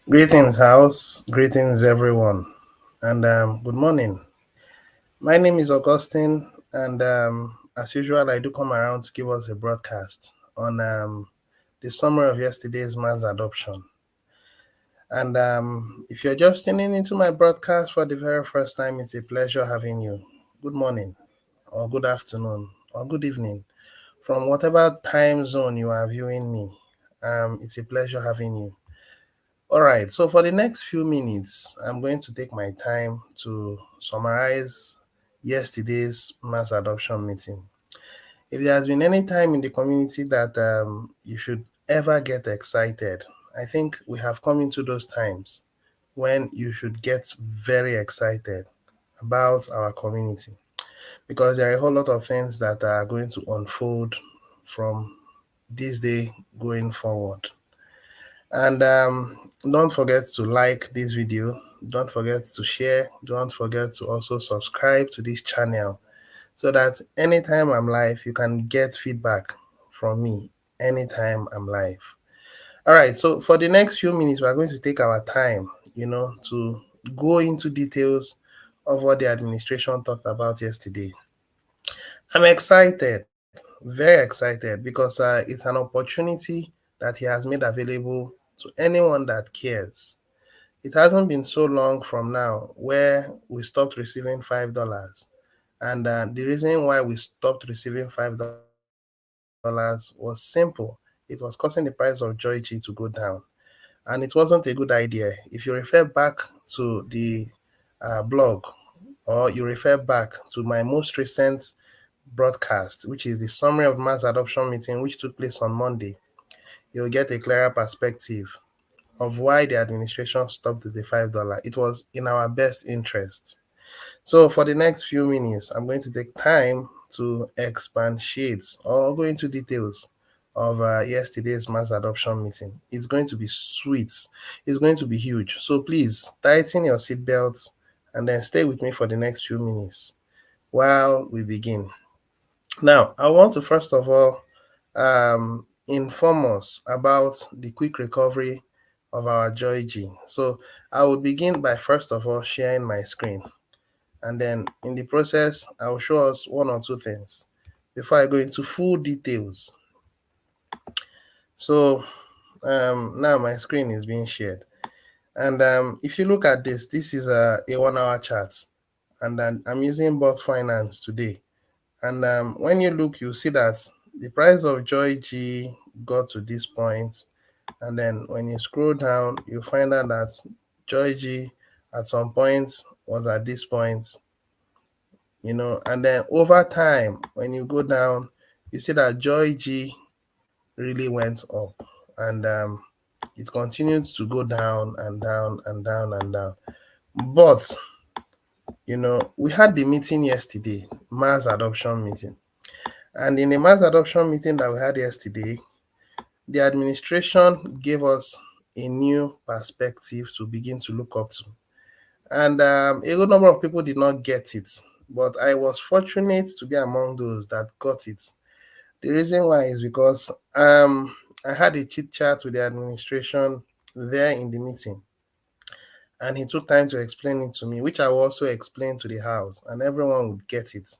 Greetings, house. Greetings, everyone. And good morning. My name is Augustine, and as usual, I do come around to give us a broadcast on the summary of yesterday's mass adoption. And if you're just tuning into my broadcast for the very first time, it's a pleasure having you. Good morning, or good afternoon, or good evening. From whatever time zone you are viewing me, it's a pleasure having you. All right, so for the next few minutes, I'm going to take my time to summarize yesterday's mass adoption meeting. If there has been any time in the community that you should ever get excited, I think we have come into those times when you should get very excited about our community because there are a whole lot of things that are going to unfold from this day going forward. And don't forget to like this video. Don't forget to share. Don't forget to also subscribe to this channel so that anytime I'm live, you can get feedback from me anytime I'm live. All right, so for the next few minutes, we're going to take our time, to go into details of what the administration talked about yesterday. I'm excited, very excited, because it's an opportunity that he has made available to anyone that cares. It hasn't been so long from now where we stopped receiving $5. And the reason why we stopped receiving $5 was simple. It was causing the price of Joy G to go down. And it wasn't a good idea. If you refer back to the blog, or you refer back to my most recent broadcast, which is the summary of mass adoption meeting, which took place on Monday, you'll get a clearer perspective of why the administration stopped at the $5. It was in our best interest. So for the next few minutes, I'm going to take time to expatiate or go into details of yesterday's mass adoption meeting. It's going to be sweet. It's going to be huge. So please tighten your seatbelts and then stay with me for the next few minutes while we begin. Now, I want to first of all inform us about the quick recovery of our Joy G. So I will begin by first of all sharing my screen, and then in the process, I will show us one or two things before I go into full details. So now my screen is being shared, and if you look at this, this is a 1 hour chart, and then I'm using Box Finance today. And when you look, you see that the price of Joy G got to this point, and then when you scroll down, you find out that Joy G at some point was at this point, and then over time, when you go down, you see that Joy G really went up, and it continued to go down and down and down and down. But we had the meeting yesterday, mass adoption meeting. And in the mass adoption meeting that we had yesterday, the administration gave us a new perspective to begin to look up to. And a good number of people did not get it, but I was fortunate to be among those that got it. The reason why is because I had a chit chat with the administration there in the meeting, and he took time to explain it to me, which I will also explain to the house, and everyone would get it.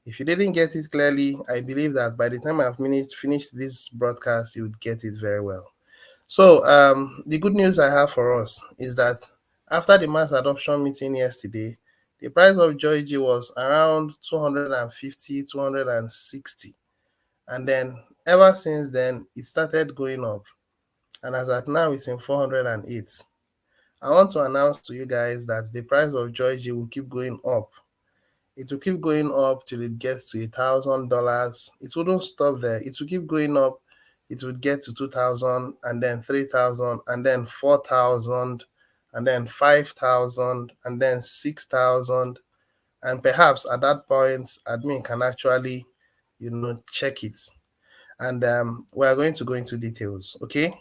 If you didn't get it clearly, I believe that by the time I've finished this broadcast, you would get it very well. So, the good news I have for us is that after the mass adoption meeting yesterday, the price of Joy G was around 250, 260. And then ever since then, it started going up. And as at now, it's in 408. I want to announce to you guys that the price of Joy G will keep going up. It will keep going up till it gets to $1,000. It wouldn't stop there. It will keep going up. It would get to 2,000, and then 3,000, and then 4,000, and then 5,000, and then 6,000. And perhaps at that point, admin can actually, check it. And we are going to go into details, okay?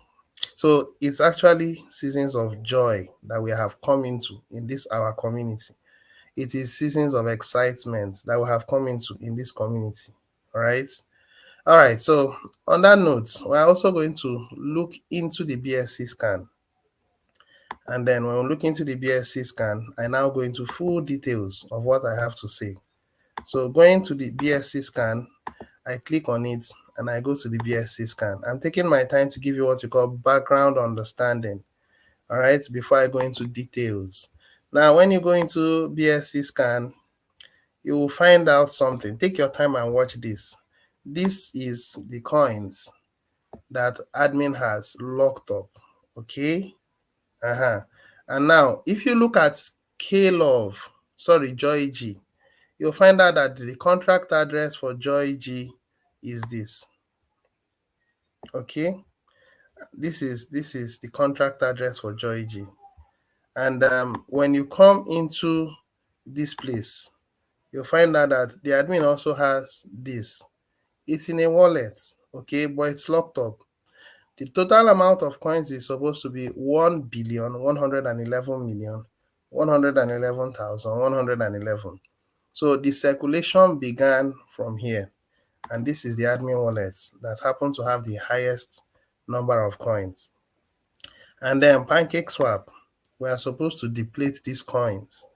So it's actually seasons of joy that we have come into in this our community. It is seasons of excitement that we have come into in this community. All right. All right. So, on that note, we're also going to look into the BSC scan. And then when we look into the BSc scan, I now go into full details of what I have to say. So going to the BSc scan, I click on it and I go to the BSc scan. I'm taking my time to give you what you call background understanding, all right, before I go into details. Now, when you go into BSc scan, you will find out something. Take your time and watch this. This is the coins that admin has locked up, okay? Uh-huh. And now, if you look at Klove, sorry, Joy G, you'll find out that the contract address for Joy G is this. Okay, this is the contract address for Joy G. And when you come into this place, you'll find out that the admin also has this. It's in a wallet, okay, but it's locked up. The total amount of coins is supposed to be 1,111,111,111. So the circulation began from here, and this is the admin wallet that happened to have the highest number of coins. And then PancakeSwap, we are supposed to deplete these coins.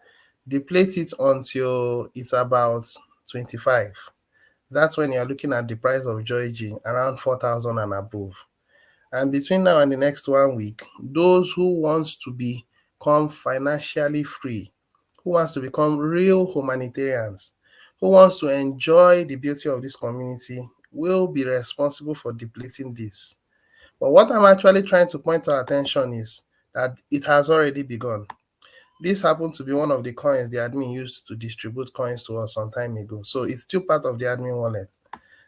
Deplete it until it's about 25. That's when you're looking at the price of Joy G around 4,000 and above. And between now and the next 1 week, those who want to become financially free, who wants to become real humanitarians, who wants to enjoy the beauty of this community, will be responsible for depleting this. But what I'm actually trying to point our attention is that it has already begun. This happened to be one of the coins the admin used to distribute coins to us some time ago. So it's still part of the admin wallet.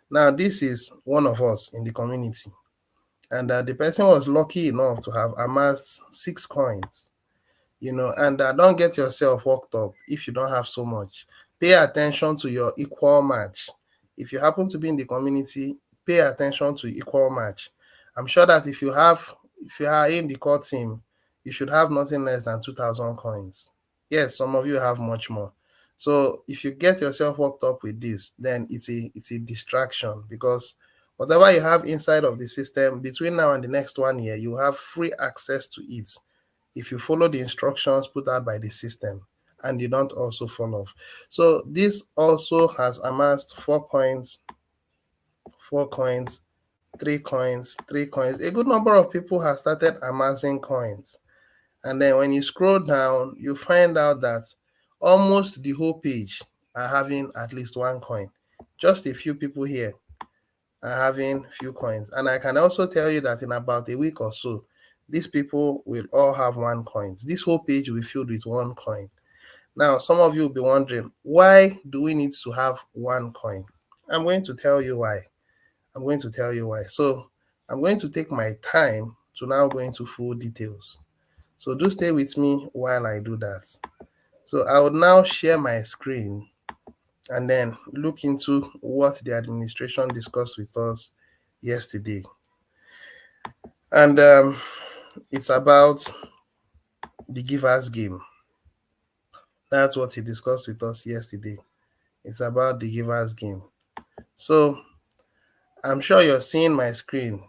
Now, this is one of us in the community. And the person was lucky enough to have amassed 6 coins, and don't get yourself worked up if you don't have so much. Pay attention to your equal match. If you happen to be in the community, pay attention to equal match. I'm sure that if you are in the core team, you should have nothing less than 2,000 coins. Yes, some of you have much more. So if you get yourself worked up with this, then it's a distraction, because whatever you have inside of the system between now and the next 1 year, you have free access to it if you follow the instructions put out by the system and you don't also fall off. So this also has amassed 4 coins, 4 coins, 3 coins, 3 coins. A good number of people have started amassing coins. And then when you scroll down, you find out that almost the whole page are having at least 1 coin. Just a few people here are having few coins. And I can also tell you that in about a week or so, these people will all have 1 coin. This whole page will be filled with 1 coin. Now, some of you will be wondering, why do we need to have 1 coin? I'm going to tell you why. So I'm going to take my time to now go into full details. So do stay with me while I do that. So I will now share my screen and then look into what the administration discussed with us yesterday. And it's about the Givers Game. That's what he discussed with us yesterday. It's about the Givers Game. So I'm sure you're seeing my screen.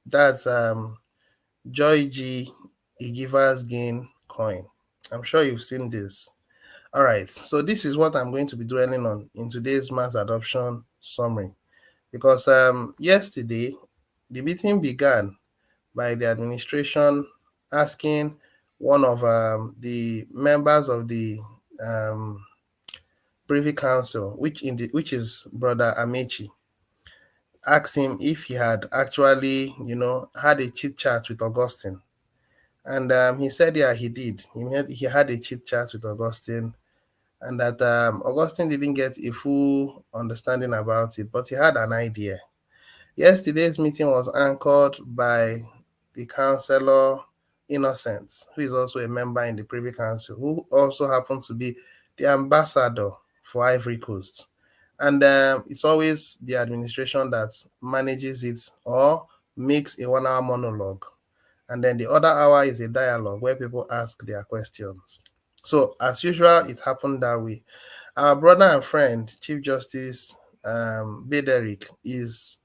That's Joy G, a Givers Gain coin. I'm sure you've seen this. All right, so this is what I'm going to be dwelling on in today's mass adoption summary. Because yesterday, the meeting began by the administration asking one of the members of the Privy Council, which is Brother Amechi, asked him if he had actually, had a chit chat with Augustine. And he said, yeah, he did. He had a chit chat with Augustine, and that Augustine didn't get a full understanding about it, but he had an idea. Yesterday's meeting was anchored by the Councillor Innocent, who is also a member in the Privy Council, who also happens to be the ambassador for Ivory Coast. And it's always the administration that manages it or makes a 1 hour monologue. And then the other hour is a dialogue where people ask their questions. So, as usual, it happened that way. Our brother and friend, Chief Justice Bederick, is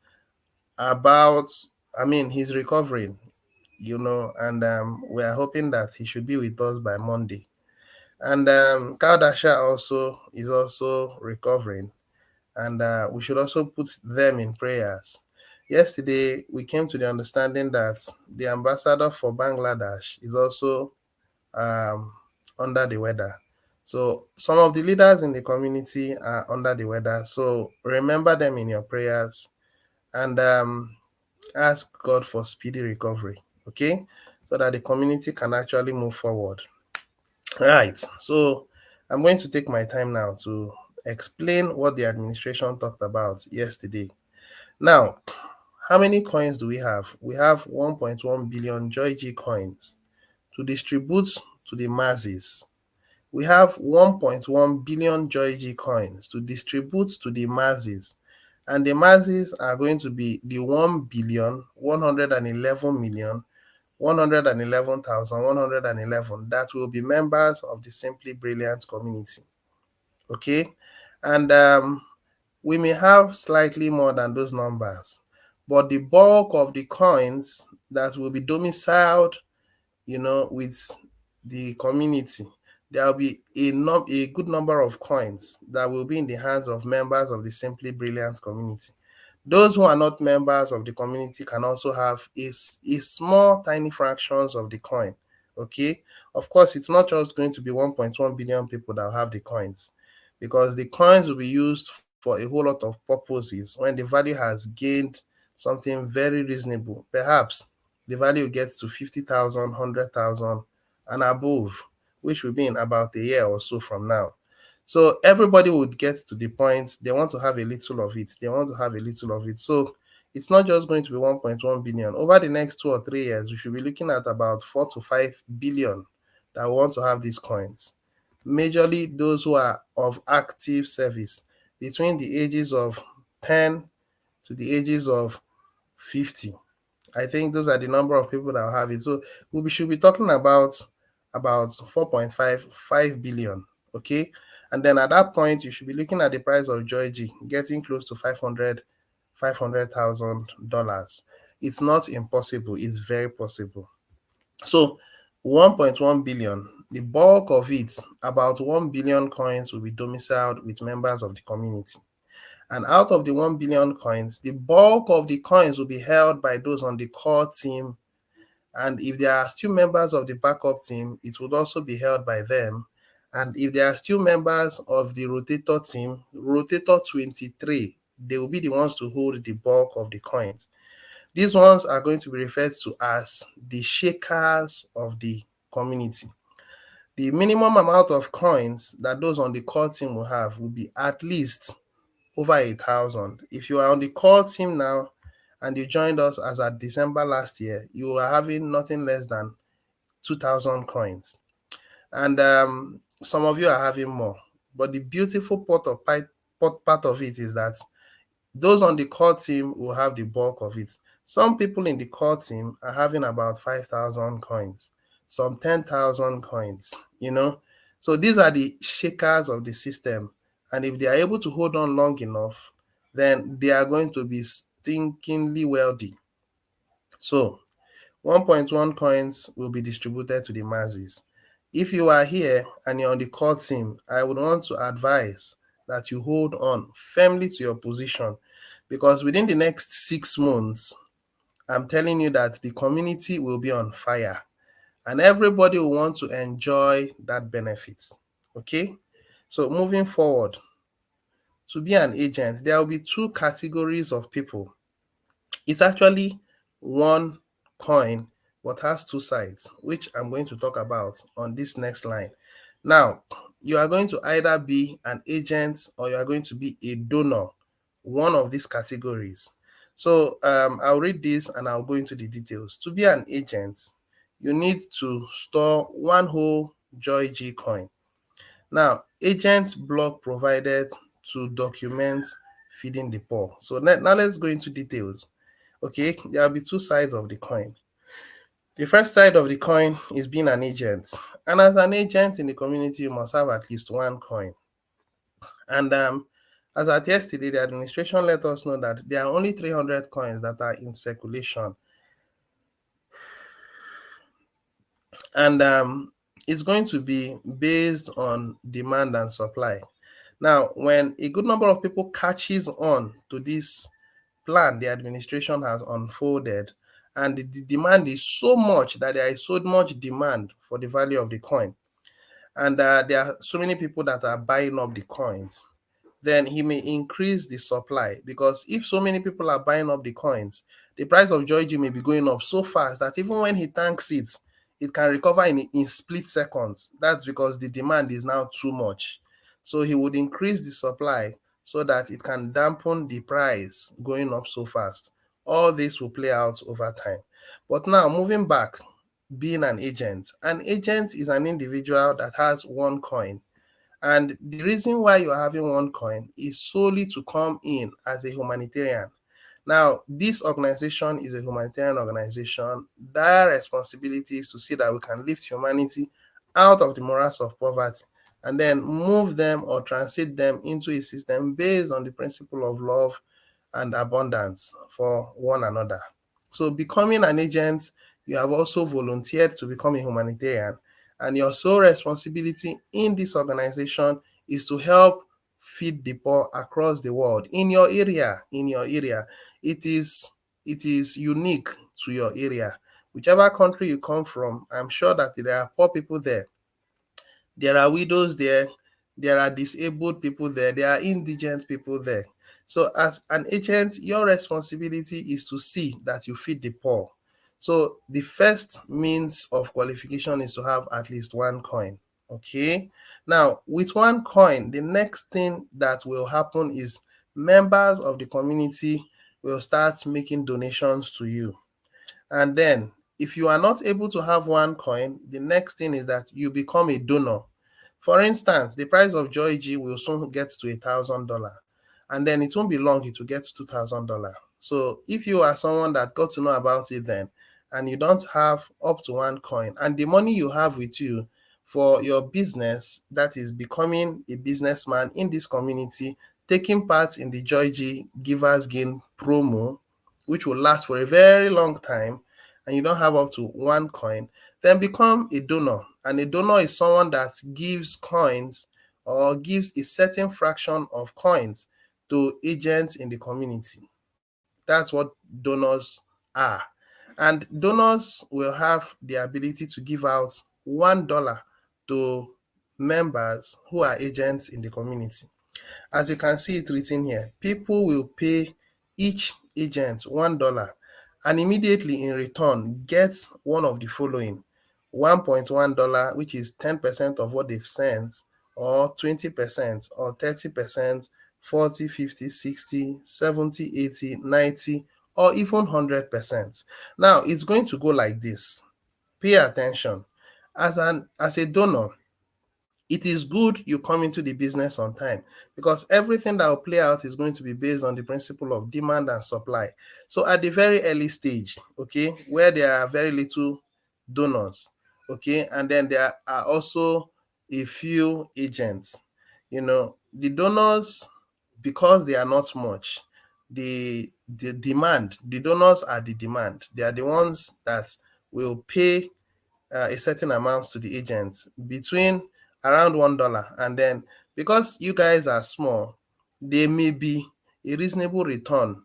he's recovering. and we are hoping that he should be with us by Monday. And Kardasha also is also recovering, and we should also put them in prayers. Yesterday, we came to the understanding that the ambassador for Bangladesh is also um, under the weather. So some of the leaders in the community are under the weather. So remember them in your prayers, and ask God for speedy recovery, okay? So that the community can actually move forward. Right. So I'm going to take my time now to explain what the administration talked about yesterday. Now, how many coins do we have? We have 1.1 billion Joy G coins to distribute to the masses. We have 1.1 billion Joy G coins to distribute to the masses. And the masses are going to be the 1,111,111,111 that will be members of the Simply Brilliant community. Okay? And we may have slightly more than those numbers, but the bulk of the coins that will be domiciled, with the community, there will be a good number of coins that will be in the hands of members of the Simply Brilliant community. Those who are not members of the community can also have a small, tiny fractions of the coin. Okay, of course, it's not just going to be 1.1 billion people that will have the coins, because the coins will be used for a whole lot of purposes when the value has gained something very reasonable. Perhaps the value gets to 50,000, 100,000, and above, which will be in about a year or so from now. So everybody would get to the point they want to have a little of it. They want to have a little of it. So it's not just going to be 1.1 billion. Over the next 2 or 3 years, we should be looking at about 4 to 5 billion that want to have these coins. Majorly those who are of active service between the ages of 10 to the ages of 50. I think those are the number of people that will have it. So we should be talking about 4.55 billion. Okay. And then at that point, you should be looking at the price of Joy G getting close to $500,000. It's not impossible, it's very possible. So 1.1 billion, the bulk of it, about 1 billion coins will be domiciled with members of the community. And out of the 1 billion coins, the bulk of the coins will be held by those on the core team. And if there are still members of the backup team, it would also be held by them. And if there are still members of the rotator team, rotator 23, they will be the ones to hold the bulk of the coins. These ones are going to be referred to as the shakers of the community. The minimum amount of coins that those on the core team will have will be at least over 1,000. If you are on the core team now and you joined us as at December last year, you are having nothing less than 2,000 coins. And some of you are having more. But the beautiful part of it is that those on the core team will have the bulk of it. Some people in the core team are having about 5,000 coins, some 10,000 coins, So these are the shakers of the system. And if they are able to hold on long enough, then they are going to be stinkingly wealthy. So 1.1 coins will be distributed to the masses. If you are here and you're on the core team, I would want to advise that you hold on firmly to your position, because within the next 6 months, I'm telling you that the community will be on fire and everybody will want to enjoy that benefit. Okay? So moving forward, to be an agent, there will be two categories of people. It's actually one coin but has two sides, which I'm going to talk about on this next line. Now, you are going to either be an agent or you are going to be a donor, one of these categories. So I'll read this and I'll go into the details. To be an agent, you need to store one whole Joy G coin. Now, agent block provided to document feeding the poor. So now let's go into details. Okay, there will be two sides of the coin. The first side of the coin is being an agent. And as an agent in the community, you must have at least one coin. And as at yesterday, the administration let us know that there are only 300 coins that are in circulation. And it's going to be based on demand and supply. Now, when a good number of people catches on to this plan the administration has unfolded, and the demand is so much that there is so much demand for the value of the coin, and there are so many people that are buying up the coins, then he may increase the supply. Because if so many people are buying up the coins, the price of Georgie may be going up so fast that even when he tanks it, it can recover in split seconds. That's because the demand is now too much. So he would increase the supply so that it can dampen the price going up so fast. All this will play out over time. But now, moving back, being an agent is an individual that has one coin, and the reason why you're having one coin is solely to come in as a humanitarian. Now, this organization is a humanitarian organization. Their responsibility is to see that we can lift humanity out of the morass of poverty and then move them or transit them into a system based on the principle of love and abundance for one another. So, becoming an agent, you have also volunteered to become a humanitarian, and your sole responsibility in this organization is to help feed the poor across the world in your area. It is unique to your area. Whichever country you come from, I'm sure that there are poor people there, there are widows there, there are disabled people there are indigent people there. So, as an agent, your responsibility is to see that you feed the poor. So, the first means of qualification is to have at least one coin. Okay. Now, with one coin, the next thing that will happen is members of the community will start making donations to you. And then, if you are not able to have one coin, the next thing is that you become a donor. For instance, the price of Joy G will soon get to $1,000, and then it won't be long, it will get to $2,000. So if you are someone that got to know about it then, and you don't have up to one coin, and the money you have with you for your business, that is becoming a businessman in this community, taking part in the Joy G Givers Gain promo, which will last for a very long time, and you don't have up to one coin, then become a donor. And a donor is someone that gives coins or gives a certain fraction of coins to agents in the community. That's what donors are. And donors will have the ability to give out $1 to members who are agents in the community. As you can see it written here, people will pay each agent $1 and immediately in return get one of the following: $1.1, which is 10% of what they've sent, or 20%, or 30%, 40, 50, 60, 70, 80, 90, or even 100%. Now it's going to go like this. Pay attention. As a donor, it is good you come into the business on time, because everything that will play out is going to be based on the principle of demand and supply. So at the very early stage, okay, where there are very little donors, okay, and then there are also a few agents, the donors, because they are not much, the donors are the demand. They are the ones that will pay a certain amount to the agents, between around $1. And then, because you guys are small, there may be a reasonable return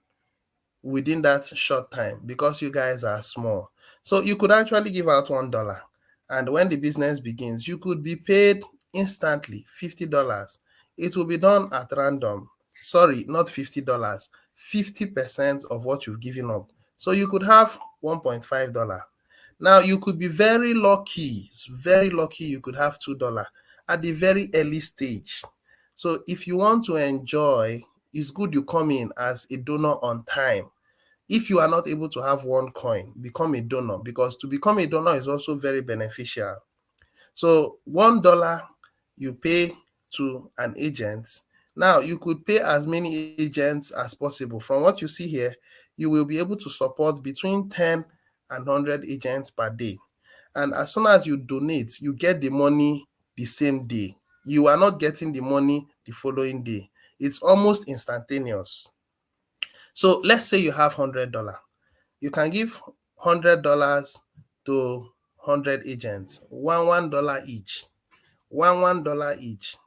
within that short time because you guys are small. So you could actually give out $1. And when the business begins, you could be paid instantly $50. It will be done at random. Sorry, not $50, 50% of what you've given up. So you could have $1.5. Now you could be very lucky you could have $2 at the very early stage. So if you want to enjoy, it's good you come in as a donor on time. If you are not able to have one coin, become a donor, because to become a donor is also very beneficial. So $1 you pay to an agent. Now you could pay as many agents as possible. From what you see here, you will be able to support between 10 and 100 agents per day. And as soon as you donate, you get the money the same day. You are not getting the money the following day. It's almost instantaneous. So let's say you have $100. You can give $100 to 100 agents, $1 each. $1 each.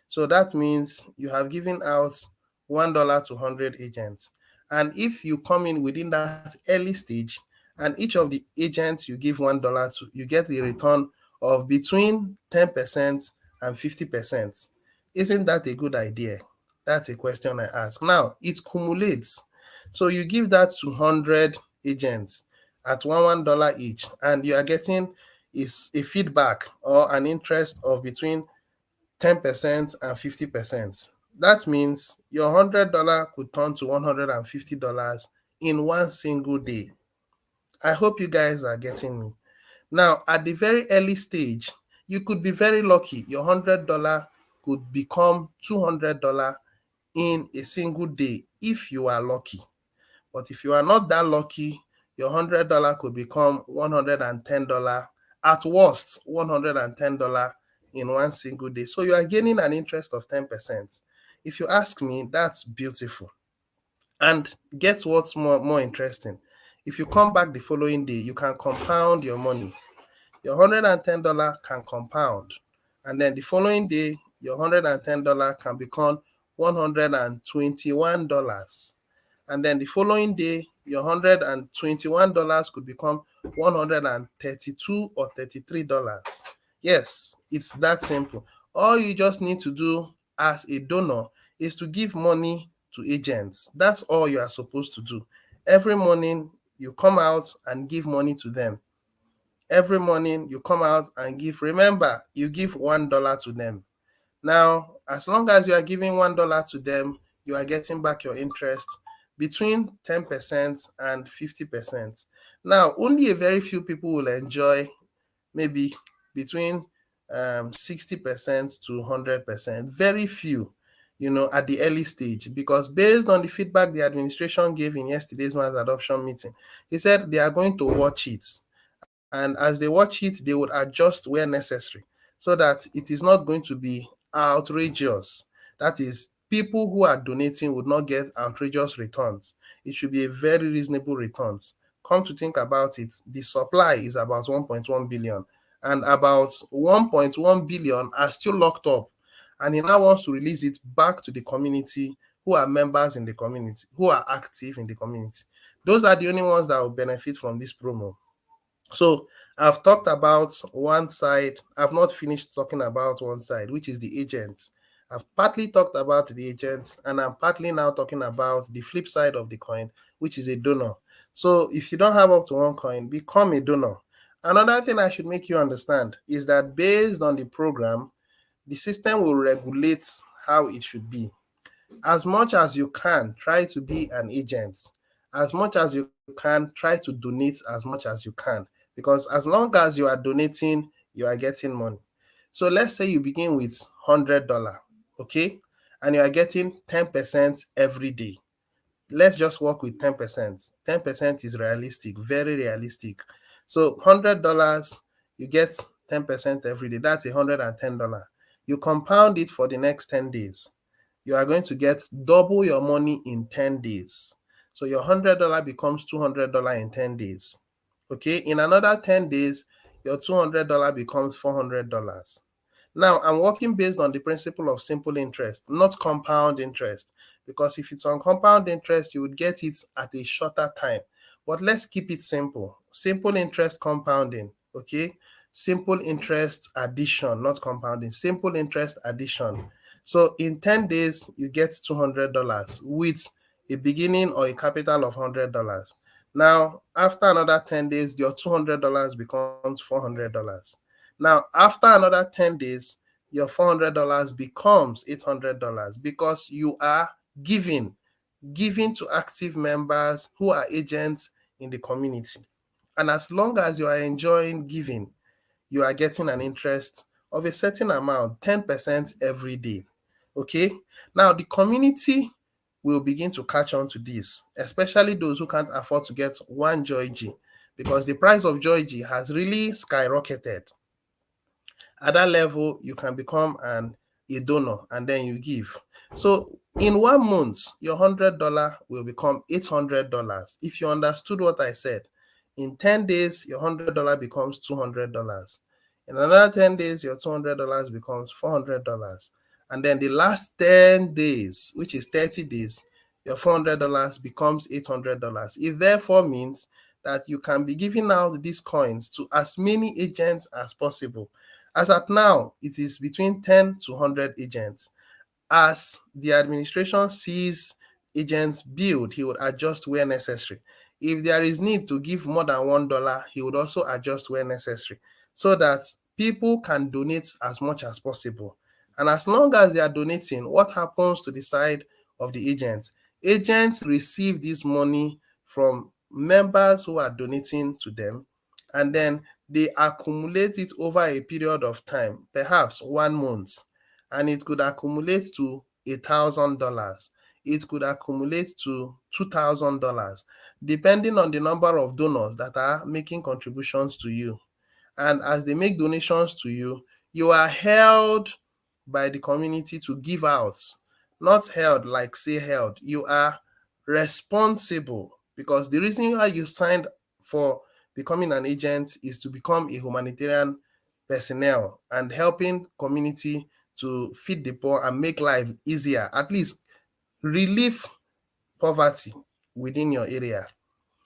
So that means you have given out $1 to 100 agents. And if you come in within that early stage, and each of the agents you give $1 to, you get a return of between 10% and 50%. Isn't that a good idea? That's a question I ask. Now, it cumulates. So you give that to 100 agents at $1 each, and you are getting is a feedback or an interest of between 10% and 50%. That means your $100 could turn to $150 in one single day. I hope you guys are getting me. Now, at the very early stage, you could be very lucky. Your $100 could become $200 in a single day if you are lucky. But if you are not that lucky, your $100 could become $110, at worst $110 in one single day. So you are gaining an interest of 10%. If you ask me, that's beautiful. And get what's more interesting. If you come back the following day, you can compound your money. Your $110 can compound. And then the following day, your $110 can become $121. And then the following day, your $121 could become $132 or $33. Yes, it's that simple. All you just need to do as a donor is to give money to agents. That's all you are supposed to do. Every morning, you come out and give money to them. Every morning, you come out and give. Remember, you give $1 to them. Now, as long as you are giving $1 to them, you are getting back your interest between 10% and 50%. Now, only a very few people will enjoy maybe between 60% to 100%. Very few, at the early stage, because based on the feedback the administration gave in yesterday's mass adoption meeting, he said they are going to watch it. And as they watch it, they would adjust where necessary so that it is not going to be outrageous. That is, people who are donating would not get outrageous returns. It should be a very reasonable returns. Come to think about it, the supply is about 1.1 billion, and about 1.1 billion are still locked up. And he now wants to release it back to the community who are members in the community, who are active in the community. Those are the only ones that will benefit from this promo. So I've talked about one side. I've not finished talking about one side, which is the agents. I've partly talked about the agents, and I'm partly now talking about the flip side of the coin, which is a donor. So if you don't have up to one coin, become a donor. Another thing I should make you understand is that based on the program, the system will regulate how it should be. As much as you can, try to be an agent. As much as you can, try to donate as much as you can. Because as long as you are donating, you are getting money. So let's say you begin with $100, okay? And you are getting 10% every day. Let's just work with 10%. 10% is realistic, very realistic. So $100, you get 10% every day. That's $110. You compound it for the next 10 days. You are going to get double your money in 10 days. So your $100 becomes $200 in 10 days. Okay, in another 10 days, your $200 becomes $400. Now, I'm working based on the principle of simple interest, not compound interest, because if it's on compound interest, you would get it at a shorter time. But let's keep it simple. Simple interest compounding, okay? Simple interest addition, not compounding. Simple interest addition. So in 10 days, you get $200 with a beginning or a capital of $100. Now, after another 10 days, your $200 becomes $400. Now, after another 10 days, your $400 becomes $800 because you are giving to active members who are agents in the community. And as long as you are enjoying giving, you are getting an interest of a certain amount, 10% every day. Okay? Now, the community will begin to catch on to this, especially those who can't afford to get one Joy G, because the price of Joy G has really skyrocketed. At that level, you can become a donor and then you give. So in 1 month, your $100 will become $800. If you understood what I said, In 10 days, your $100 becomes $200. In another 10 days, your $200 becomes $400. And then the last 10 days, which is 30 days, your $400 becomes $800. It therefore means that you can be giving out these coins to as many agents as possible. As at now, it is between 10 to 100 agents. As the administration sees agents build, he would adjust where necessary. If there is need to give more than $1, he would also adjust where necessary so that people can donate as much as possible. And as long as they are donating, what happens to the side of the agents? Agents receive this money from members who are donating to them, and then they accumulate it over a period of time, perhaps 1 month, and it could accumulate to $1,000. It could accumulate to $2,000, depending on the number of donors that are making contributions to you. And as they make donations to you, you are held by the community to give out. Not held like say held, you are responsible, because the reason why you signed for becoming an agent is to become a humanitarian personnel and helping community to feed the poor and make life easier, at least relieve poverty within your area.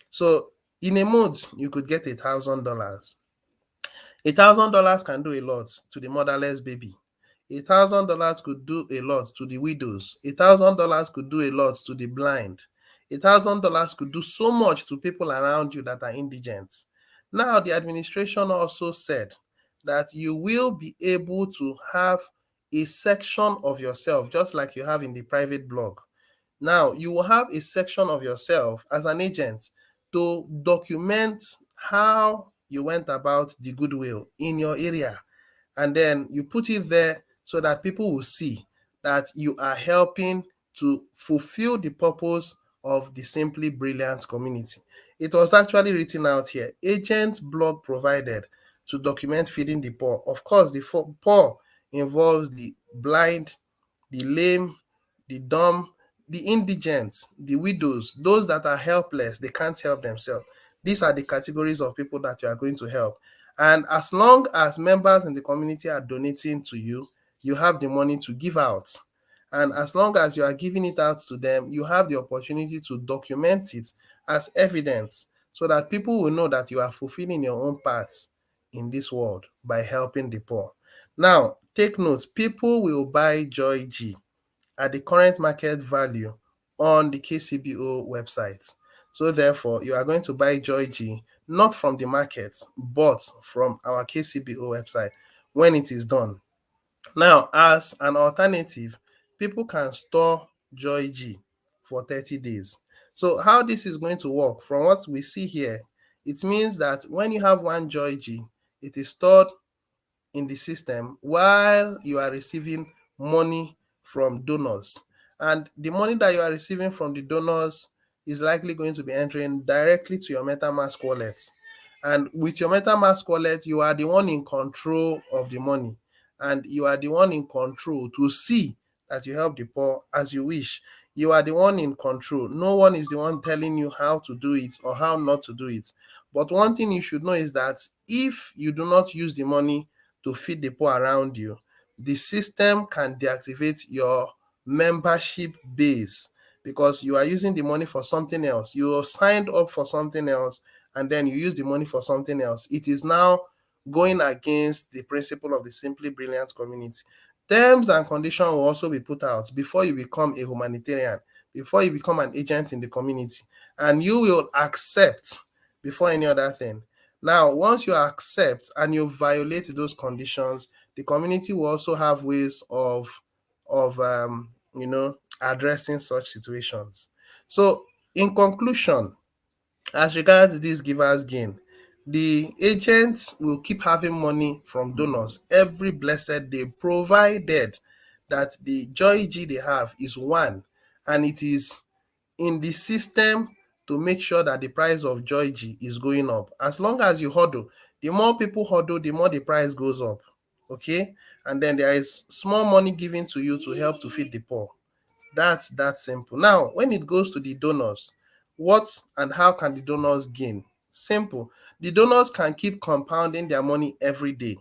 So in a month you could get $1,000. $1,000 can do a lot to the motherless baby. $1,000 could do a lot to the widows. $1,000 could do a lot to the blind. $1,000 could do so much to people around you that are indigent. Now, the administration also said that you will be able to have a section of yourself, just like you have in the private blog. Now, you will have a section of yourself as an agent to document how you went about the goodwill in your area. And then you put it there so that people will see that you are helping to fulfill the purpose of the Simply Brilliant community. It was actually written out here: agent blog provided to document feeding the poor. Of course, the poor involves the blind, the lame, the dumb, the indigent, the widows, those that are helpless, they can't help themselves. These are the categories of people that you are going to help. And as long as members in the community are donating to you, you have the money to give out. And as long as you are giving it out to them, you have the opportunity to document it as evidence so that people will know that you are fulfilling your own parts in this world by helping the poor. Now, take note, people will buy Joy G at the current market value on the KCBO website. So therefore, you are going to buy Joy G not from the market, but from our KCBO website when it is done. Now, as an alternative, people can store Joy G for 30 days. So how this is going to work, from what we see here, it means that when you have one Joy G, it is stored in the system while you are receiving money from donors. And the money that you are receiving from the donors is likely going to be entering directly to your MetaMask wallet. And with your MetaMask wallet, you are the one in control of the money. And you are the one in control to see that you help the poor as you wish. You are the one in control. No one is the one telling you how to do it or how not to do it. But one thing you should know is that if you do not use the money to feed the poor around you, the system can deactivate your membership base because you are using the money for something else. You signed up for something else and then you use the money for something else. It is now going against the principle of the Simply Brilliant community. Terms and conditions will also be put out before you become a humanitarian, before you become an agent in the community, and you will accept before any other thing. Now, once you accept and you violate those conditions, the community will also have ways of addressing such situations. So, in conclusion, as regards this givers gain, the agents will keep having money from donors every blessed day, provided that the Joy G they have is one and it is in the system to make sure that the price of Joy G is going up. As long as you hodl, the more people hodl, the more the price goes up. Okay? And then there is small money given to you to help to feed the poor. That's that simple. Now, when it goes to the donors, what and how can the donors gain? Simple. The donors can keep compounding their money every day.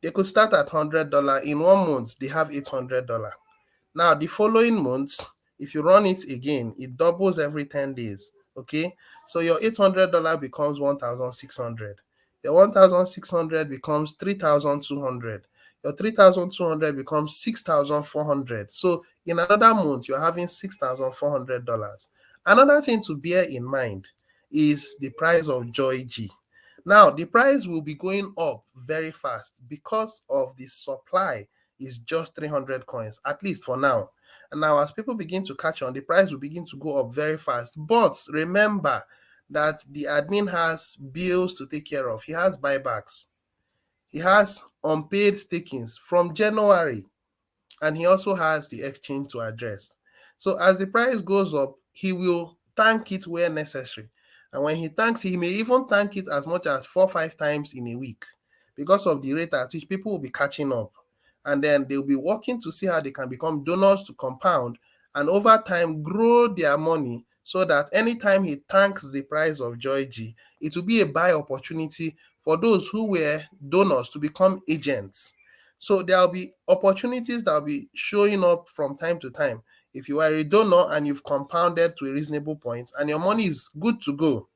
They could start at $100. In 1 month, they have $800. Now, the following month, if you run it again, it doubles every 10 days. Okay. So your $800 becomes 1,600. Your 1,600 becomes 3,200. Your 3,200 becomes 6,400. So in another month, you're having $6,400. Another thing to bear in mind is the price of Joy G. Now, the price will be going up very fast because of the supply is just 300 coins, at least for now. And now, as people begin to catch on, the price will begin to go up very fast. But remember that the admin has bills to take care of. He has buybacks, he has unpaid stakings from January, and he also has the exchange to address. So as the price goes up, he will tank it where necessary. And when he tanks, he may even tank it as much as 4 or 5 times in a week because of the rate at which people will be catching up. And then they'll be working to see how they can become donors to compound and over time grow their money so that anytime he tanks the price of Joy G, it will be a buy opportunity for those who were donors to become agents. So there'll be opportunities that will be showing up from time to time. If you are a donor and you've compounded to a reasonable point and your money is good to go,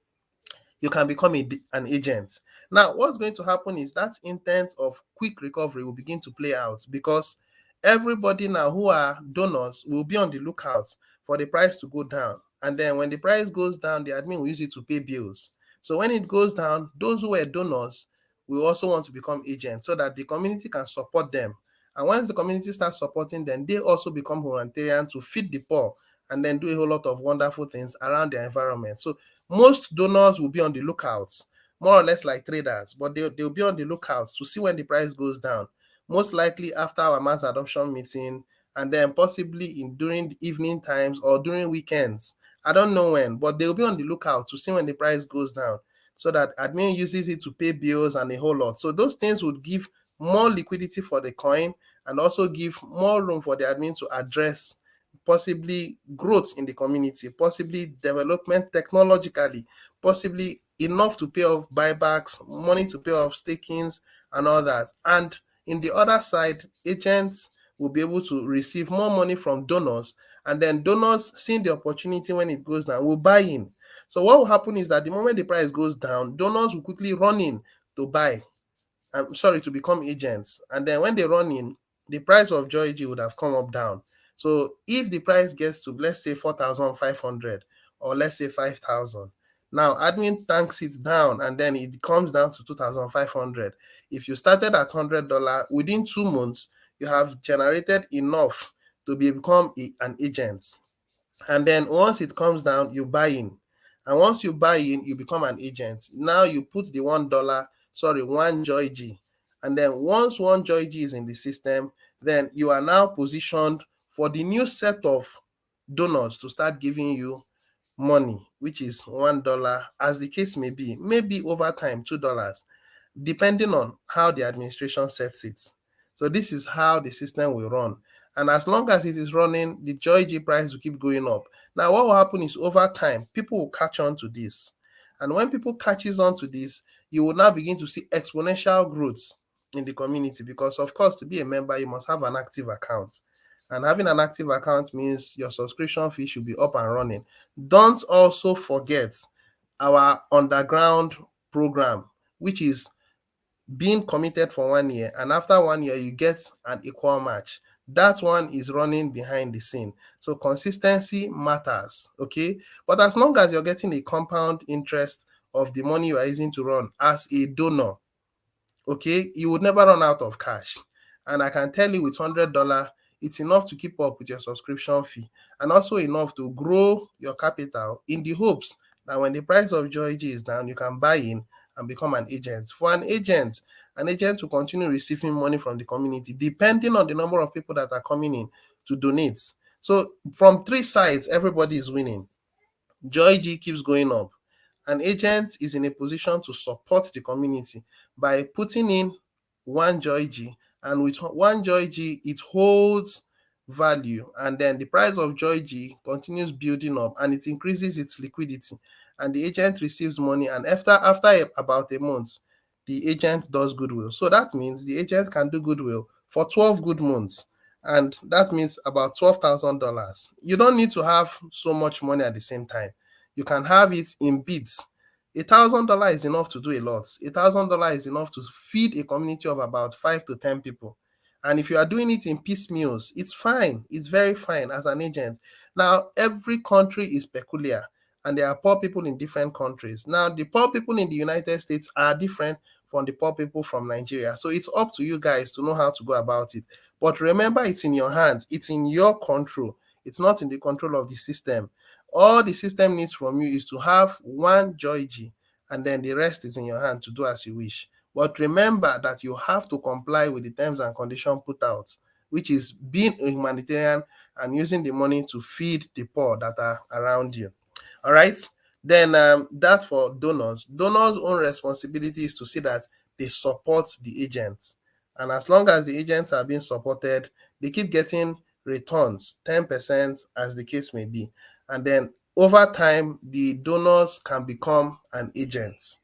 you can become an agent. Now, what's going to happen is that intent of quick recovery will begin to play out because everybody now who are donors will be on the lookout for the price to go down. And then when the price goes down, the admin will use it to pay bills. So when it goes down, those who were donors will also want to become agents so that the community can support them. And once the community starts supporting them, they also become humanitarian to feed the poor and then do a whole lot of wonderful things around their environment. So most donors will be on the lookout, more or less like traders, but they'll be on the lookout to see when the price goes down. Most likely after our mass adoption meeting, and then possibly in during the evening times or during weekends. I don't know when, but they'll be on the lookout to see when the price goes down so that admin uses it to pay bills and a whole lot. So those things would give more liquidity for the coin and also give more room for the admin to address possibly growth in the community, possibly development technologically, possibly enough to pay off buybacks, money to pay off stakings, and all that. And in the other side, agents will be able to receive more money from donors, and then donors, seeing the opportunity when it goes down, will buy in. So what will happen is that the moment the price goes down, donors will quickly run in to buy. I'm sorry, to become agents. And then when they run in, the price of Joy G would have come up down. So if the price gets to, let's say, 4,500 or let's say 5,000, now admin tanks it down and then it comes down to 2,500. If you started at $100, within 2 months, you have generated enough to become an agent. And then once it comes down, you buy in. And once you buy in, you become an agent. Now you put the $1, sorry, one Joy G. And then once one Joy G is in the system, then you are now positioned for the new set of donors to start giving you money, which is $1, as the case may be, maybe over time, $2, depending on how the administration sets it. So this is how the system will run. And as long as it is running, the Joy G price will keep going up. Now, what will happen is over time, people will catch on to this. And when people catches on to this, you will now begin to see exponential growth in the community because, of course, to be a member, you must have an active account. And having an active account means your subscription fee should be up and running. Don't also forget our underground program, which is being committed for 1 year, and after 1 year you get an equal match. That one is running behind the scene. So consistency matters. Okay, but as long as you're getting a compound interest of the money you are using to run as a donor, okay, you would never run out of cash. And I can tell you with $100, it's enough to keep up with your subscription fee and also enough to grow your capital in the hopes that when the price of Joy G is down, you can buy in and become an agent. For an agent will continue receiving money from the community depending on the number of people that are coming in to donate. So from three sides, everybody is winning. Joy G keeps going up. An agent is in a position to support the community by putting in one Joy G, and with one Joy G, it holds value, and then the price of Joy G continues building up and it increases its liquidity. and the agent receives money, and about a month, the agent does goodwill. So that means the agent can do goodwill for 12 good months, and that means about $12,000. You don't need to have so much money at the same time. You can have it in bits. $1,000 is enough to do a lot. $1,000 is enough to feed a community of about 5 to 10 people. And if you are doing it in piecemeals, it's fine. It's very fine as an agent. Now, every country is peculiar, and there are poor people in different countries. Now, the poor people in the United States are different from the poor people from Nigeria. So it's up to you guys to know how to go about it. But remember, it's in your hands, it's in your control. It's not in the control of the system. All the system needs from you is to have one Joy G, and then the rest is in your hand to do as you wish. But remember that you have to comply with the terms and conditions put out, which is being a humanitarian and using the money to feed the poor that are around you. All right. Then that for donors. Donors' own responsibility is to see that they support the agents. And as long as the agents are being supported, they keep getting returns, 10% as the case may be. And then over time, the donors can become an agent,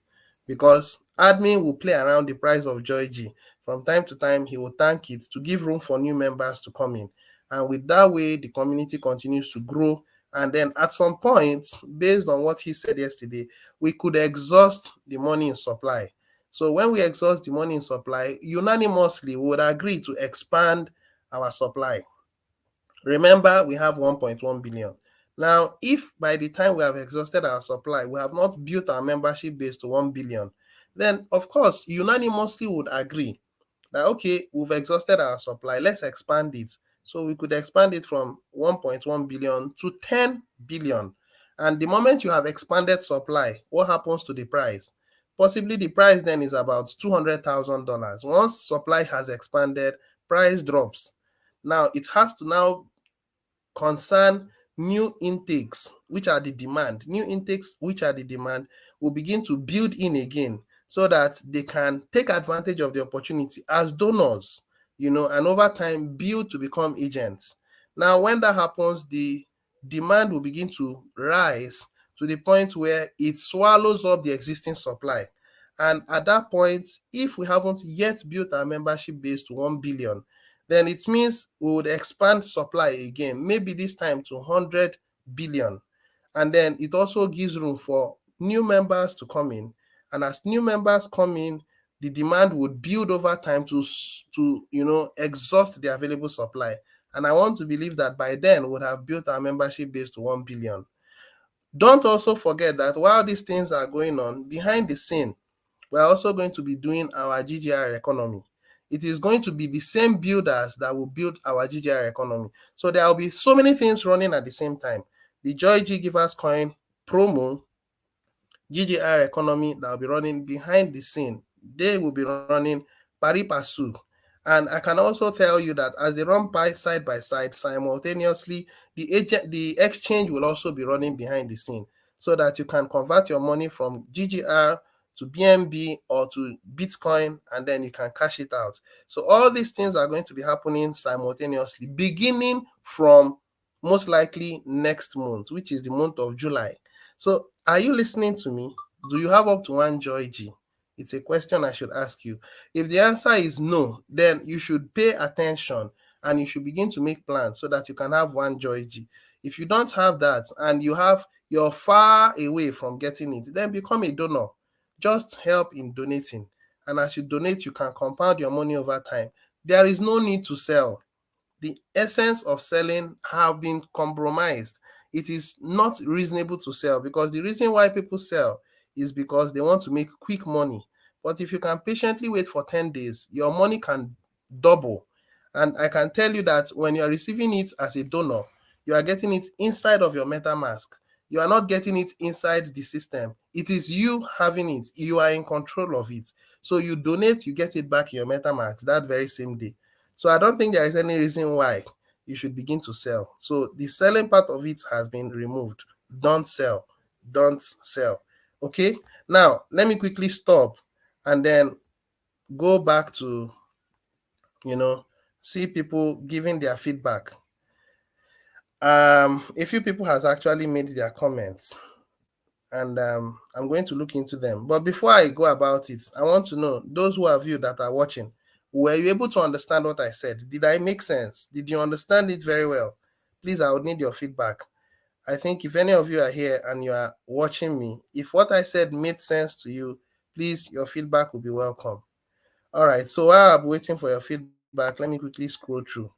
because admin will play around the price of Joy G. From time to time, he will thank it to give room for new members to come in. And with that way, the community continues to grow. And then at some point, based on what he said yesterday, we could exhaust the money in supply. So when we exhaust the money in supply, unanimously we would agree to expand our supply. Remember, we have 1.1 billion. Now, if by the time we have exhausted our supply, we have not built our membership base to 1 billion, then of course, unanimously would agree that, okay, we've exhausted our supply, let's expand it. So we could expand it from 1.1 billion to 10 billion. And the moment you have expanded supply, what happens to the price? Possibly the price then is about $200,000. Once supply has expanded, price drops. Now it has to now concern new intakes, which are the demand. New intakes, which are the demand, will begin to build in again so that they can take advantage of the opportunity as donors, and over time build to become agents. Now, when that happens, the demand will begin to rise to the point where it swallows up the existing supply. And at that point, if we haven't yet built our membership base to 1 billion, then it means we would expand supply again, maybe this time to 100 billion. And then it also gives room for new members to come in. And as new members come in, the demand would build over time to exhaust the available supply. And I want to believe that by then we would have built our membership base to 1 billion. Don't also forget that while these things are going on, behind the scene, we're also going to be doing our GGR economy. It is going to be the same builders that will build our GGR economy. So there will be so many things running at the same time. The Joy G Givers Coin promo, GGR economy that will be running behind the scene. They will be running pari passu. And I can also tell you that as they run side by side simultaneously, the exchange will also be running behind the scene, so that you can convert your money from GGR to BNB or to Bitcoin, and then you can cash it out. So all these things are going to be happening simultaneously, beginning from most likely next month, which is the month of July. So are you listening to me? Do you have up to one Joy G? It's a question I should ask you. If the answer is no, then you should pay attention and you should begin to make plans so that you can have one Joy G. If you don't have that and you're far away from getting it, then become a donor. Just help in donating. And as you donate, you can compound your money over time. There is no need to sell. The essence of selling have been compromised. It is not reasonable to sell, because the reason why people sell is because they want to make quick money. But if you can patiently wait for 10 days, your money can double. And I can tell you that when you are receiving it as a donor, you are getting it inside of your MetaMask. You are not getting it inside the system. It is you having it. You are in control of it. So you donate, you get it back in your MetaMask that very same day. So I don't think there is any reason why you should begin to sell. So the selling part of it has been removed. Don't sell. Don't sell. Okay. Now let me quickly stop and then go back to see people giving their feedback. A few people has actually made their comments, and I'm going to look into them. But before I go about it, I want to know, those who have you that are watching, were you able to understand what I said? Did I make sense? Did you understand it very well? Please, I would need your feedback. I think if any of you are here and you are watching me, if what I said made sense to you, please, your feedback will be welcome. All right, so while I'm waiting for your feedback, let me quickly scroll through.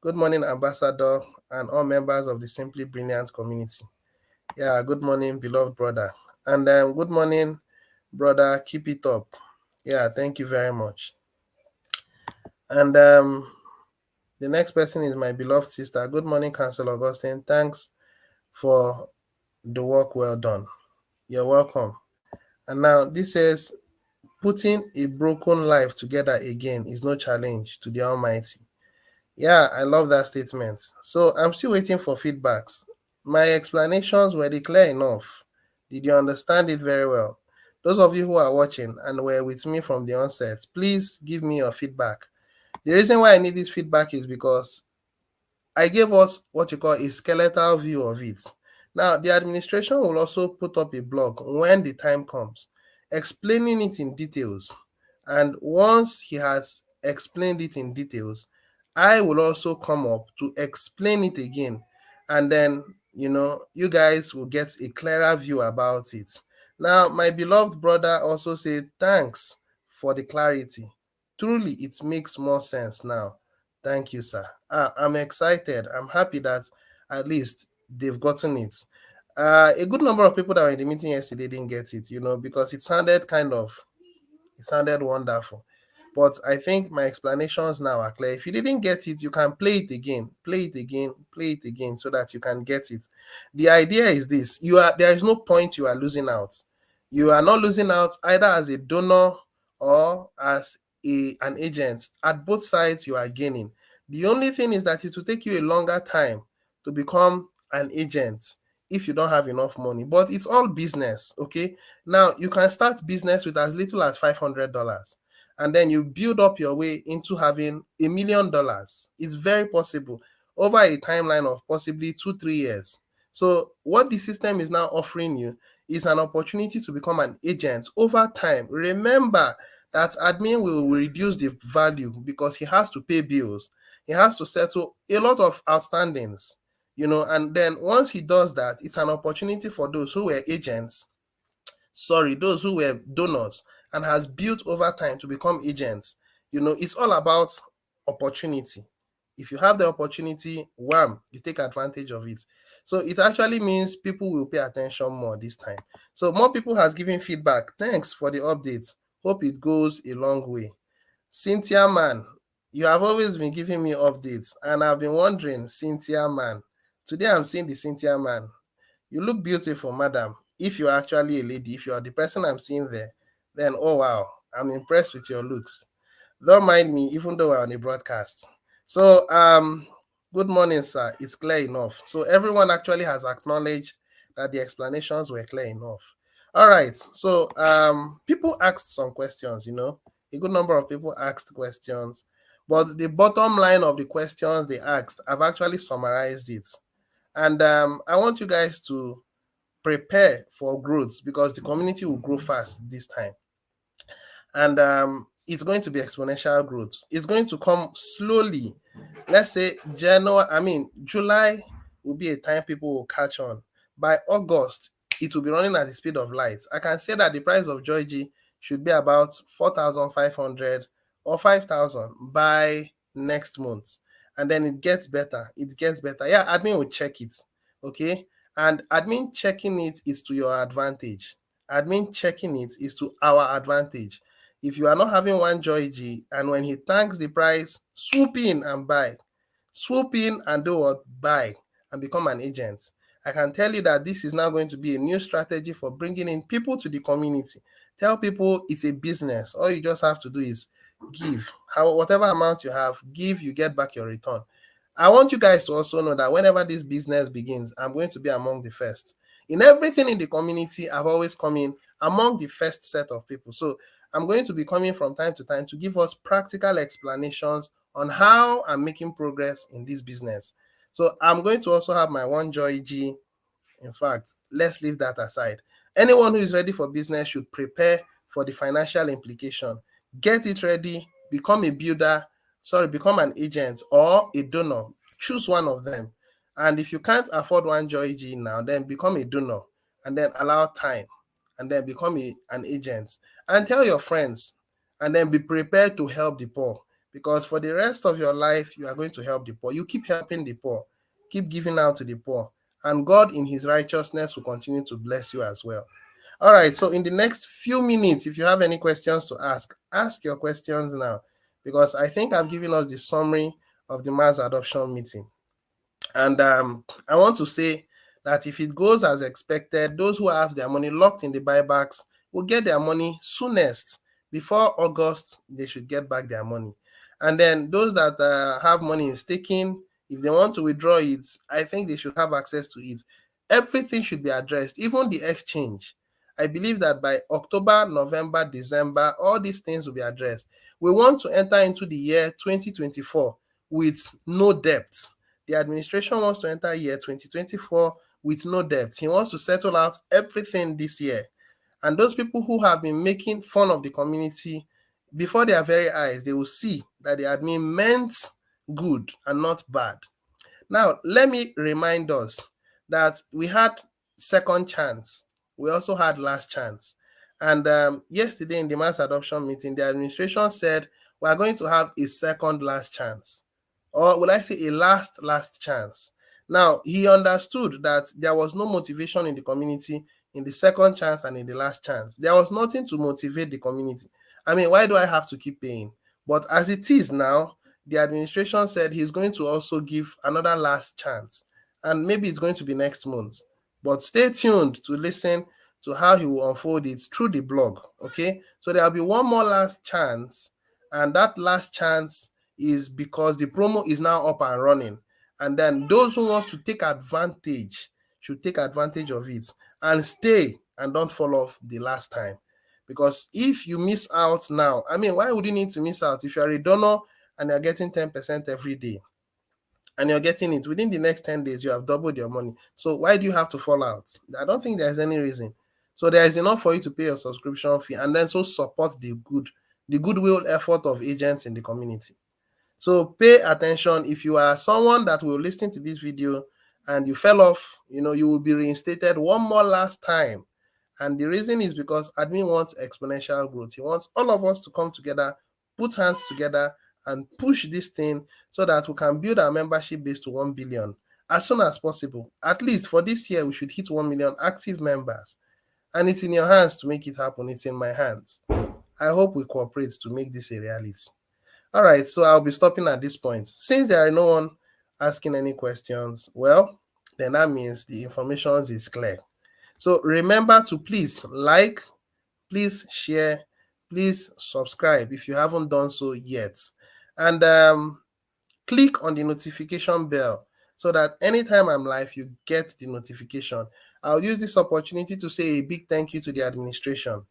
Good morning, Ambassador, and all members of the Simply Brilliant community. Yeah, good morning, beloved brother. And good morning, brother. Keep it up. Yeah, thank you very much. And the next person is my beloved sister. Good morning, Council Augustine. Thanks for the work well done. You're welcome. And now this says, putting a broken life together again is no challenge to the Almighty. Yeah, I love that statement. So I'm still waiting for feedbacks. My explanations were they clear enough? Did you understand it very well? Those of you who are watching and were with me from the onset, please give me your feedback. The reason why I need this feedback is because I gave us what you call a skeletal view of it. Now, the administration will also put up a blog when the time comes, explaining it in details. And once he has explained it in details, I will also come up to explain it again. And then, you guys will get a clearer view about it. Now, my beloved brother also said, thanks for the clarity. Truly, it makes more sense now. Thank you, sir. I'm excited. I'm happy that at least they've gotten it. A good number of people that were in the meeting yesterday didn't get it, because it sounded wonderful. But I think my explanations now are clear. If you didn't get it, you can play it again, play it again, play it again so that you can get it. The idea is this: there is no point you are losing out. You are not losing out either as a donor or as an agent. At both sides, you are gaining. The only thing is that it will take you a longer time to become an agent if you don't have enough money. But it's all business, okay? Now, you can start business with as little as $500, and then you build up your way into having $1 million. It's very possible over a timeline of possibly 2-3 years. So, what the system is now offering you is an opportunity to become an agent over time. Remember that admin will reduce the value because he has to pay bills, he has to settle a lot of outstandings, and then once he does that, it's an opportunity for those who were agents, those who were donors and has built over time to become agents. It's all about opportunity. If you have the opportunity, wham, you take advantage of it. So it actually means people will pay attention more this time. So more people has given feedback. Thanks for the updates. Hope it goes a long way. Cynthia Man, you have always been giving me updates, and I've been wondering, Cynthia Man. Today I'm seeing the Cynthia Man. You look beautiful, madam. If you're actually a lady, if you're the person I'm seeing there, then oh wow, I'm impressed with your looks. Don't mind me, even though we're on a broadcast. So, good morning, sir. It's clear enough. So everyone actually has acknowledged that the explanations were clear enough. All right. So, people asked some questions. A good number of people asked questions, but the bottom line of the questions they asked, I've actually summarized it. And I want you guys to prepare for growth because the community will grow fast this time. And it's going to be exponential growth. It's going to come slowly. Let's say July will be a time people will catch on. By August, it will be running at the speed of light. I can say that the price of Joy G should be about 4,500 or 5,000 by next month. And then it gets better. It gets better. Yeah, admin will check it. Okay. And admin checking it is to your advantage. Admin checking it is to our advantage. If you are not having one Joy G, and when he thanks the price, swoop in and buy. Swoop in and do what? Buy and become an agent. I can tell you that this is now going to be a new strategy for bringing in people to the community. Tell people it's a business. All you just have to do is give. Whatever amount you have, give, you get back your return. I want you guys to also know that whenever this business begins, I'm going to be among the first. In everything in the community, I've always come in among the first set of people. So I'm going to be coming from time to time to give us practical explanations on how I'm making progress in this business. So I'm going to also have my one Joy G. In fact, let's leave that aside. Anyone who is ready for business should prepare for the financial implication. Get it ready, become a builder, become an agent or a donor. Choose one of them. And if you can't afford one Joy G now, then become a donor and then allow time and then become an agent. And tell your friends and then be prepared to help the poor, because for the rest of your life, you are going to help the poor. You keep helping the poor, keep giving out to the poor, and God in his righteousness will continue to bless you as well. All right, so in the next few minutes, if you have any questions to ask your questions now, because I think I've given us the summary of the mass adoption meeting. And I want to say that if it goes as expected, those who have their money locked in the buybacks will get their money soonest. Before August, they should get back their money. And then those that have money in staking, if they want to withdraw it, I think they should have access to it. Everything should be addressed, even the exchange. I believe that by October, November, December, all these things will be addressed. We want to enter into the year 2024 with no debt. The administration wants to enter year 2024 with no debt. He wants to settle out everything this year. And those people who have been making fun of the community, before their very eyes, they will see that the admin meant good and not bad. Now, let me remind us that we had second chance. We also had last chance. And yesterday in the mass adoption meeting, the administration said we are going to have a second last chance, or would I say a last chance. Now, he understood that there was no motivation in the community in the second chance and in the last chance. There was nothing to motivate the community. I mean, why do I have to keep paying? But as it is now, the administration said he's going to also give another last chance. And maybe it's going to be next month. But stay tuned to listen to how he will unfold it through the blog. Okay. So there'll be one more last chance. And that last chance is because the promo is now up and running. And then those who want to take advantage should take advantage of it and stay and don't fall off the last time. Because if you miss out now, I mean, why would you need to miss out? If you're a donor and you're getting 10% every day and you're getting it within the next 10 days, you have doubled your money. So why do you have to fall out? I don't think there's any reason. So there is enough for you to pay your subscription fee and then so support the goodwill effort of agents in the community. So pay attention. If you are someone that will listen to this video and you fell off, you will be reinstated one more last time. And the reason is because admin wants exponential growth. He wants all of us to come together, put hands together, and push this thing so that we can build our membership base to 1 billion as soon as possible. At least for this year, we should hit 1 million active members. And it's in your hands to make it happen. It's in my hands. I hope we cooperate to make this a reality. All right, so I'll be stopping at this point. Since there are no one asking any questions, well, then that means the information is clear. So remember to please like, please share, please subscribe if you haven't done so yet. And click on the notification bell so that anytime I'm live, you get the notification. I'll use this opportunity to say a big thank you to the administration.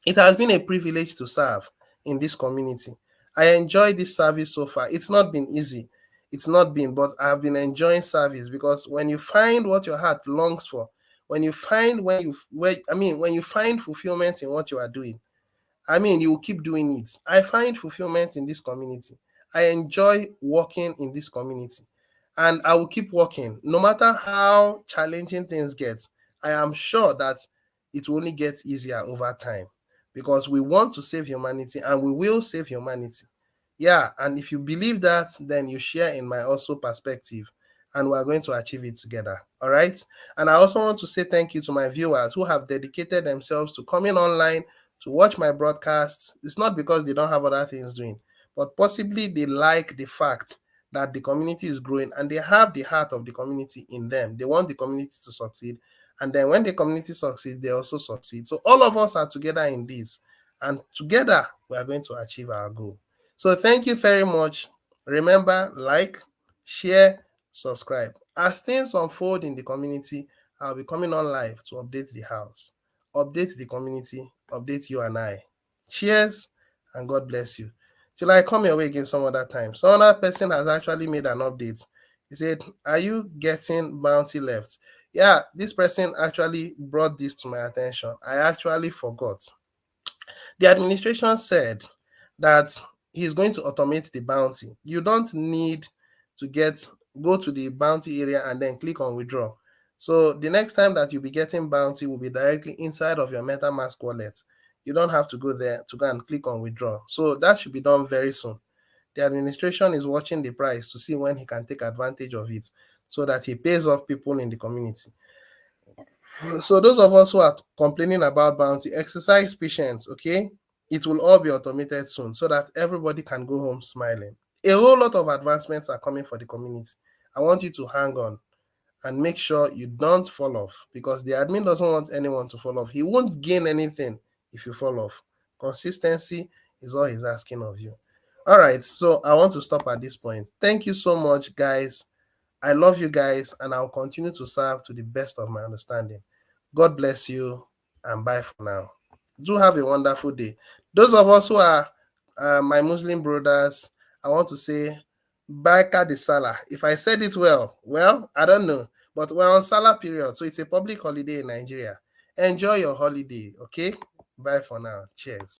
It has been a privilege to serve in this community. I enjoy this service so far. It's not been easy. It's not been, but I've been enjoying service because when you find what your heart longs for, when you find when you find fulfillment in what you are doing, you will keep doing it. I find fulfillment in this community. I enjoy working in this community. And I will keep working. No matter how challenging things get, I am sure that it will only get easier over time because we want to save humanity and we will save humanity. Yeah, and if you believe that, then you share in my also perspective and we're going to achieve it together. All right. And I also want to say thank you to my viewers who have dedicated themselves to coming online to watch my broadcasts. It's not because they don't have other things doing, but possibly they like the fact that the community is growing and they have the heart of the community in them. They want the community to succeed. And then when the community succeeds, they also succeed. So all of us are together in this. And together, we are going to achieve our goal. So thank you very much. Remember, like, share, subscribe. As things unfold in the community, I'll be coming on live to update the house, update the community, update you and I. Cheers, and God bless you. Till I come your way again some other time. Some other person has actually made an update. He said, are you getting bounty left? Yeah, this person actually brought this to my attention. I actually forgot. The administration said that he's going to automate the bounty. You don't need to go to the bounty area and then click on withdraw. So the next time that you'll be getting bounty will be directly inside of your MetaMask wallet. You don't have to go there to go and click on withdraw. So that should be done very soon. The administration is watching the price to see when he can take advantage of it so that he pays off people in the community. So those of us who are complaining about bounty, exercise patience, okay? It will all be automated soon so that everybody can go home smiling. A whole lot of advancements are coming for the community. I want you to hang on and make sure you don't fall off because the admin doesn't want anyone to fall off. He won't gain anything if you fall off. Consistency is all he's asking of you. All right, so I want to stop at this point. Thank you so much, guys. I love you guys, and I'll continue to serve to the best of my understanding. God bless you, and bye for now. Do have a wonderful day. Those of us who are my Muslim brothers, I want to say Baraka de Salah. If I said it well, I don't know. But we're on Salah period, so it's a public holiday in Nigeria. Enjoy your holiday, okay? Bye for now. Cheers.